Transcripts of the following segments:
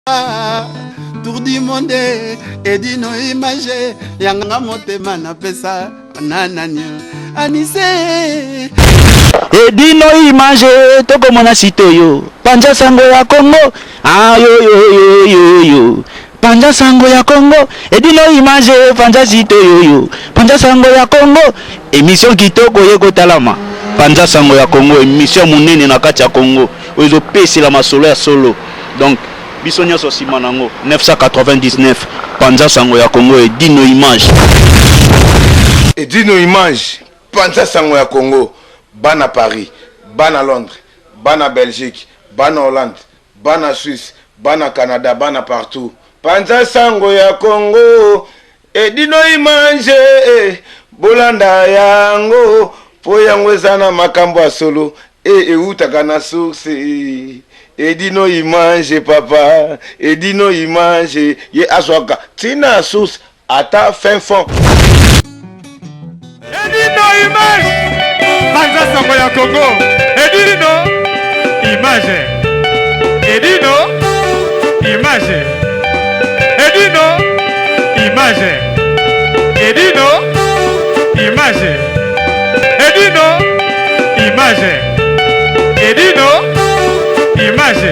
Tour du monde et dino image yanga motema na pesa nananyo anise et dino image toko mona sitoyo panja sango ya Congo yo panja sango ya Congo et dino image panja sitoyo panja sango ya Congo émission kitoko yeko talama panja sango ya Congo émission munene na kati ya Congo ozo pesi la masolo ya solo donc Bisogna Simanango 999 Panza Sango ya Congo et Dino Image. Et Dino Image Panza Sango ya Congo Bana Paris, Bana Londres, Bana Belgique, Bana Hollande, Bana Suisse, Bana Canada, Bana partout. Panza Sango ya Congo et Dino Image Bolanda yango po yango ezana makambo ya solo et utakana source. Edino image papa, Edino image ye aswaka tina source ata fin fond. Edino image Panza Sango ya Congo. Edino image. Edino image. Edino image. Edino image. Edino image. Edino image.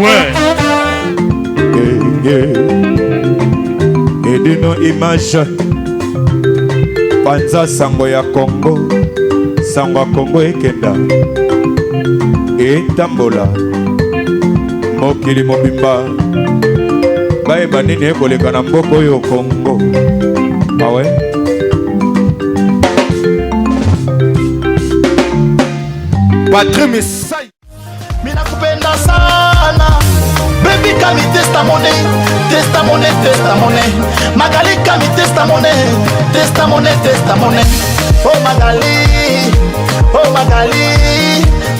Ouais. Edino image. Panza Sango ya Congo. Sango ya Congo ekenda. Etambola. Mokili mobimba. Bae banini ekoleka na mboko yo Congo. Ah ouais? Patrie Messiah. Mina kupenda sana baby kami testamone Magali kami testamone oh Magali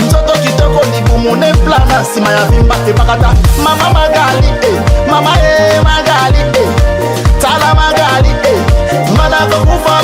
mtoto kitoko nibumune plana sima ya vimba ebakata mama Magali Magali tala Magali mana kufa